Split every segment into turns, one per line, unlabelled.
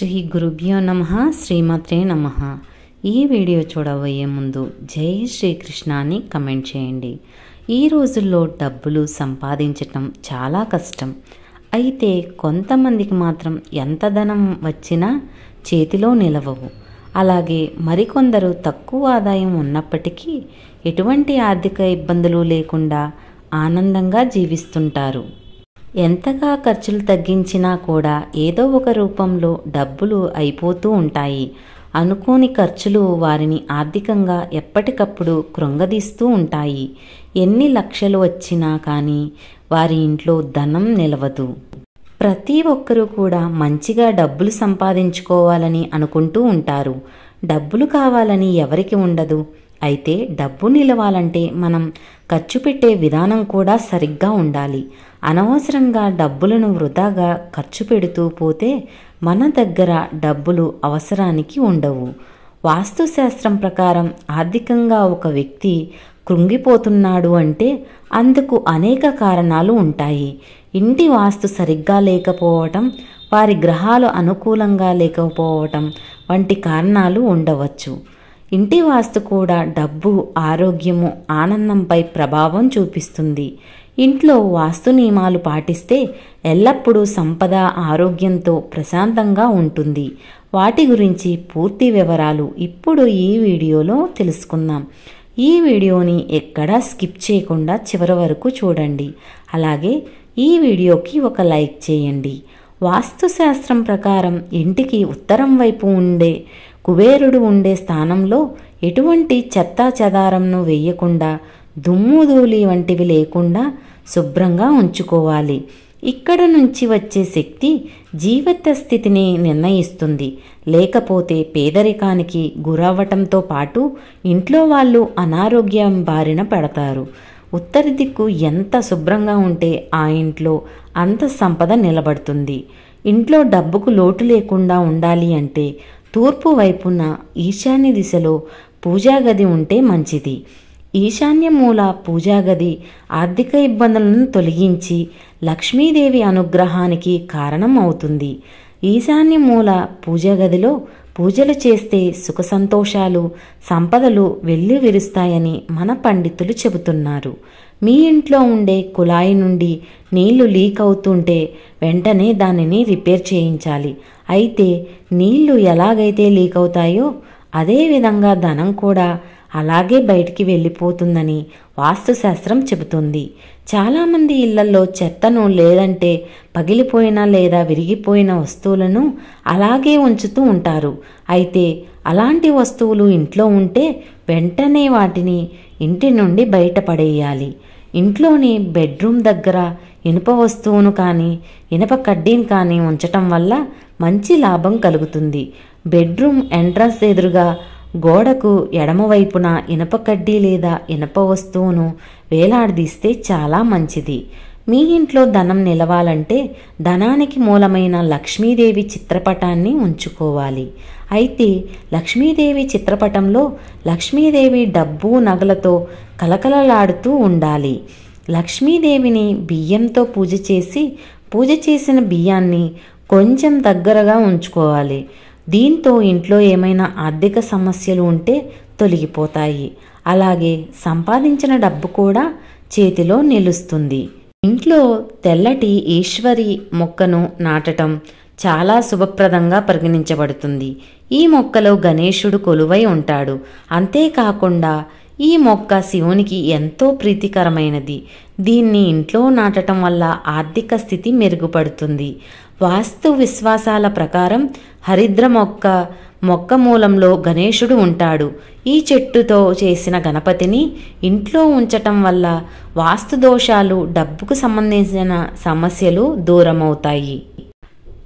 శ్రీ గురుభ్యో నమః శ్రీమాత్రే నమః. ఈ వీడియో చూడబోయే ముందు జై శ్రీకృష్ణ అని కమెంట్ చేయండి. ఈ రోజుల్లో డబ్బులు సంపాదించటం చాలా కష్టం. అయితే కొంతమందికి మాత్రం ఎంత ధనం వచ్చినా చేతిలో నిలవవు. అలాగే మరికొందరు తక్కువ ఆదాయం ఉన్నప్పటికీ ఎటువంటి ఆర్థిక ఇబ్బందులు లేకుండా ఆనందంగా జీవిస్తుంటారు. ఎంతగా ఖర్చులు తగ్గించినా కూడా ఏదో ఒక రూపంలో డబ్బులు అయిపోతూ ఉంటాయి. అనుకోని ఖర్చులు వారిని ఆర్థికంగా ఎప్పటికప్పుడు కృంగదీస్తూ ఉంటాయి. ఎన్ని లక్షలు వచ్చినా కానీ వారి ఇంట్లో ధనం నిలవదు. ప్రతి ఒక్కరూ కూడా మంచిగా డబ్బులు సంపాదించుకోవాలని అనుకుంటూ ఉంటారు. డబ్బులు కావాలని ఎవరికి ఉండదు. అయితే డబ్బు నిలవాలంటే మనం ఖర్చు పెట్టే విధానం కూడా సరిగ్గా ఉండాలి. అనవసరంగా డబ్బులను వృధాగా ఖర్చు పెడుతూ పోతే మన దగ్గర డబ్బులు అవసరానికి ఉండవు. వాస్తుశాస్త్రం ప్రకారం ఆర్థికంగా ఒక వ్యక్తి కృంగిపోతున్నాడు అంటే అందుకు అనేక కారణాలు ఉంటాయి. ఇంటి వాస్తు సరిగ్గా లేకపోవటం, వారి గ్రహాలు అనుకూలంగా లేకపోవటం వంటి కారణాలు ఉండవచ్చు. ఇంటి వాస్తు కూడా డబ్బు, ఆరోగ్యము, ఆనందంపై ప్రభావం చూపిస్తుంది. ఇంట్లో వాస్తు నియమాలు పాటిస్తే ఎల్లప్పుడూ సంపద, ఆరోగ్యంతో ప్రశాంతంగా ఉంటుంది. వాటి గురించి పూర్తి వివరాలు ఇప్పుడు ఈ వీడియోలో తెలుసుకుందాం. ఈ వీడియోని ఎక్కడా స్కిప్ చేయకుండా చివరి వరకు చూడండి. అలాగే ఈ వీడియోకి ఒక లైక్ చేయండి. వాస్తుశాస్త్రం ప్రకారం ఇంటికి ఉత్తరం వైపు ఉండే కుబేరుడు ఉండే స్థానంలో ఎటువంటి చెత్తా చెదారంను వేయకుండా, దుమ్ము ధూళి వంటివి లేకుండా శుభ్రంగా ఉంచుకోవాలి. ఇక్కడ నుంచి వచ్చే శక్తి జీవిత స్థితిని నిర్ణయిస్తుంది. లేకపోతే పేదరికానికి గురవ్వటంతో పాటు ఇంట్లో వాళ్ళు అనారోగ్యం బారిన పడతారు. ఉత్తర దిక్కు ఎంత శుభ్రంగా ఉంటే ఆ ఇంట్లో అంత సంపద నిలబడుతుంది. ఇంట్లో డబ్బుకు లోటు లేకుండా ఉండాలి అంటే తూర్పు వైపున ఈశాన్య దిశలో పూజాగది ఉంటే మంచిది. ఈశాన్య మూల పూజాగది ఆర్థిక ఇబ్బందులను తొలగించి లక్ష్మీదేవి అనుగ్రహానికి కారణం అవుతుంది. ఈశాన్య మూల పూజాగదిలో పూజలు చేస్తే సుఖ సంతోషాలు, సంపదలు వెల్లి విరుస్తాయని మన పండితులు చెబుతున్నారు. మీ ఇంట్లో ఉండే కుళాయి నుండి నీళ్లు లీక్ అవుతుంటే వెంటనే దానిని రిపేర్ చేయించాలి. అయితే నీళ్లు ఎలాగైతే లీక్ అవుతాయో అదేవిధంగా ధనం కూడా అలాగే బయటికి వెళ్ళిపోతుందని వాస్తుశాస్త్రం చెబుతుంది. చాలామంది ఇళ్లలో చెత్తను లేదంటే పగిలిపోయిన లేదా విరిగిపోయిన వస్తువులను అలాగే ఉంచుతూ ఉంటారు. అయితే అలాంటి వస్తువులు ఇంట్లో ఉంటే వెంటనే వాటిని ఇంటి నుండి బయటపడేయాలి. ఇంట్లోని బెడ్రూమ్ దగ్గర ఇనుప వస్తువును కానీ ఇనుప కడ్డీని కానీ ఉంచటం వల్ల మంచి లాభం కలుగుతుంది. బెడ్రూమ్ ఎంట్రన్స్ ఎదురుగా గోడకు ఎడమవైపున ఇనుప కడ్డీ లేదా ఇనుప వస్తువును వేలాడదీస్తే చాలా మంచిది. మీ ఇంట్లో ధనం నిలవాలంటే ధనానికి మూలమైన లక్ష్మీదేవి చిత్రపటాన్ని ఉంచుకోవాలి. అయితే లక్ష్మీదేవి చిత్రపటంలో లక్ష్మీదేవి డబ్బు, నగలతో కలకలలాడుతూ ఉండాలి. లక్ష్మీదేవిని బియ్యంతో పూజ చేసిన బియ్యాన్ని కొంచెం దగ్గరగా ఉంచుకోవాలి. దీంతో ఇంట్లో ఏమైనా ఆర్థిక సమస్యలు ఉంటే తొలగిపోతాయి. అలాగే సంపాదించిన డబ్బు కూడా చేతిలో నిలుస్తుంది. ఇంట్లో తెల్లటి ఈశ్వరి మొక్కను నాటటం చాలా శుభప్రదంగా పరిగణించబడుతుంది. ఈ మొక్కలో గణేశుడు కొలువై ఉంటాడు. అంతేకాకుండా ఈ మొక్క శివునికి ఎంతో ప్రీతికరమైనది. దీన్ని ఇంట్లో నాటటం వల్ల ఆర్థిక స్థితి మెరుగుపడుతుంది. వాస్తు విశ్వాసాల ప్రకారం హరిద్ర మొక్క మూలంలో గణేశుడు ఉంటాడు. ఈ చెట్టుతో చేసిన గణపతిని ఇంట్లో ఉంచటం వల్ల వాస్తు దోషాలు, డబ్బుకు సంబంధించిన సమస్యలు దూరమవుతాయి.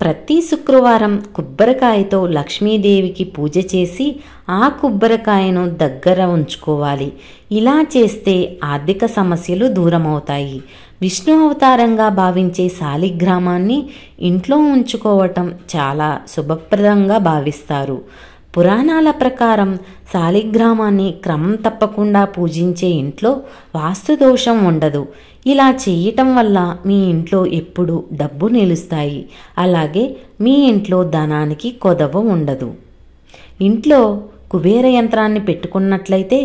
ప్రతి శుక్రవారం కొబ్బరికాయతో లక్ష్మీదేవికి పూజ చేసి ఆ కొబ్బరికాయను దగ్గర ఉంచుకోవాలి. ఇలా చేస్తే ఆర్థిక సమస్యలు దూరమవుతాయి. విష్ణు అవతారంగా భావించే శాలిగ్రామాన్ని ఇంట్లో ఉంచుకోవటం చాలా శుభప్రదంగా భావిస్తారు. పురాణాల ప్రకారం శాలిగ్రామాన్ని క్రమం తప్పకుండా పూజించే ఇంట్లో వాస్తు దోషం ఉండదు. ఇలా చేయటం వల్ల మీ ఇంట్లో ఎప్పుడూ డబ్బు నిలుస్తాయి. అలాగే మీ ఇంట్లో ధనానికి కొదవ ఉండదు. ఇంట్లో కుబేర యంత్రాన్ని పెట్టుకున్నట్లయితే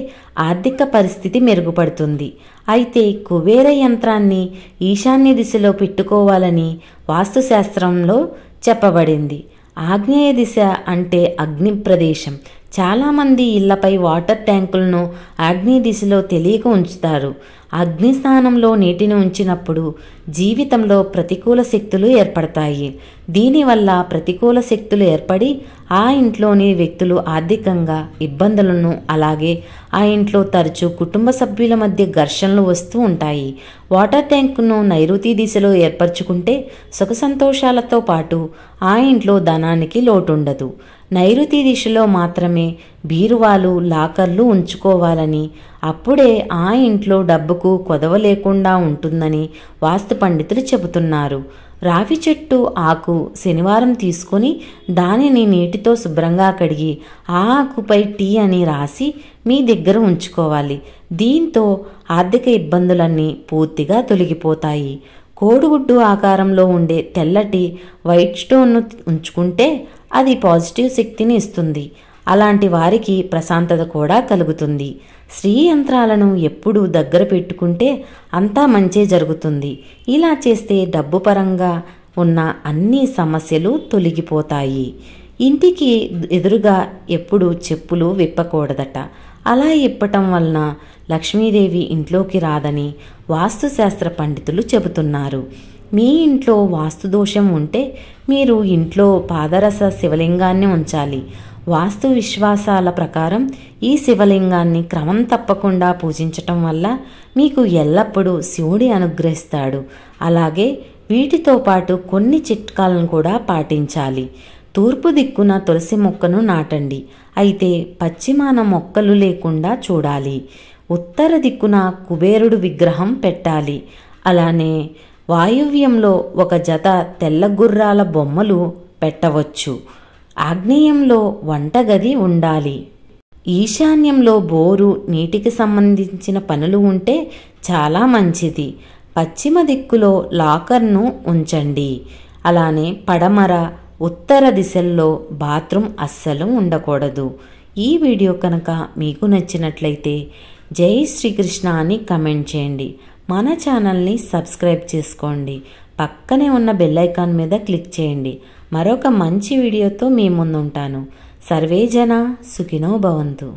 ఆర్థిక పరిస్థితి మెరుగుపడుతుంది. అయితే కుబేర యంత్రాన్ని ఈశాన్య దిశలో పెట్టుకోవాలని వాస్తుశాస్త్రంలో చెప్పబడింది. ఆగ్నేయ దిశ అంటే అగ్ని ప్రదేశం. చాలామంది ఇళ్లపై వాటర్ ట్యాంకులను ఆగ్నేయ దిశలో తెలియక ఉంచుతారు. అగ్నిస్థానంలో నీటిని ఉంచినప్పుడు జీవితంలో ప్రతికూల శక్తులు ఏర్పడతాయి. దీనివల్ల ప్రతికూల శక్తులు ఏర్పడి ఆ ఇంట్లోని వ్యక్తులు ఆర్థికంగా ఇబ్బందులను, అలాగే ఆ ఇంట్లో తరచూ కుటుంబ సభ్యుల మధ్య ఘర్షణలు వస్తూ ఉంటాయి. వాటర్ ట్యాంకును నైరుతి దిశలో ఏర్పరచుకుంటే సుఖ సంతోషాలతో పాటు ఆ ఇంట్లో ధనానికి లోటుండదు. నైరుతి దిశలో మాత్రమే బీరువాలు, లాకర్లు ఉంచుకోవాలని, అప్పుడే ఆ ఇంట్లో డబ్బుకు కొదవ లేకుండా ఉంటుందని వాస్తు పండితులు చెబుతున్నారు. రావి చెట్టు ఆకు శనివారం తీసుకొని దానిని నీటితో శుభ్రంగా కడిగి ఆ ఆకుపై టీ అని రాసి మీ దగ్గర ఉంచుకోవాలి. దీంతో ఆర్థిక ఇబ్బందులన్నీ పూర్తిగా తొలగిపోతాయి. కోడిగుడ్డు ఆకారంలో ఉండే తెల్లటి వైట్ స్టోన్ను ఉంచుకుంటే అది పాజిటివ్ శక్తిని ఇస్తుంది. అలాంటి వారికి ప్రశాంతత కూడా కలుగుతుంది. శ్రీ యంత్రాలను ఎప్పుడూ దగ్గర పెట్టుకుంటే అంతా మంచే జరుగుతుంది. ఇలా చేస్తే డబ్బు పరంగా ఉన్న అన్ని సమస్యలు తొలగిపోతాయి. ఇంటికి ఎదురుగా ఎప్పుడు చెప్పులు విప్పకూడదట. అలా ఇప్పటం వలన లక్ష్మీదేవి ఇంట్లోకి రాదని వాస్తుశాస్త్ర పండితులు చెబుతున్నారు. మీ ఇంట్లో వాస్తు దోషం ఉంటే మీరు ఇంట్లో పాదరస శివలింగాన్ని ఉంచాలి. వాస్తు విశ్వాసాల ప్రకారం ఈ శివలింగాన్ని క్రమం తప్పకుండా పూజించటం వల్ల మీకు ఎల్లప్పుడూ శివుడి అనుగ్రహిస్తాడు. అలాగే వీటితో పాటు కొన్ని చిట్కాలను కూడా పాటించాలి. తూర్పు దిక్కున తులసి మొక్కను నాటండి. అయితే పశ్చిమాన మొక్కలు లేకుండా చూడాలి. ఉత్తర దిక్కున కుబేరుడు విగ్రహం పెట్టాలి. అలానే వాయువ్యంలో ఒక జత తెల్ల గుర్రాల బొమ్మలు పెట్టవచ్చు. ఆగ్నేయంలో వంటగది ఉండాలి. ఈశాన్యంలో బోరు, నీటికి సంబంధించిన పనులు ఉంటే చాలా మంచిది. పశ్చిమ దిక్కులో లాకర్ను ఉంచండి. అలానే పడమర, ఉత్తర దిశల్లో బాత్రూమ్ అస్సలు ఉండకూడదు. ఈ వీడియో కనుక మీకు నచ్చినట్లయితే జై శ్రీకృష్ణ అని కమెంట్ చేయండి. మన ఛానల్ని సబ్స్క్రైబ్ చేసుకోండి. పక్కనే ఉన్న బెల్ ఐకాన్ మీద క్లిక్ చేయండి. మరొక మంచి వీడియోతో మీ ముందుంటాను. సర్వే జన సుఖినో భవంతు.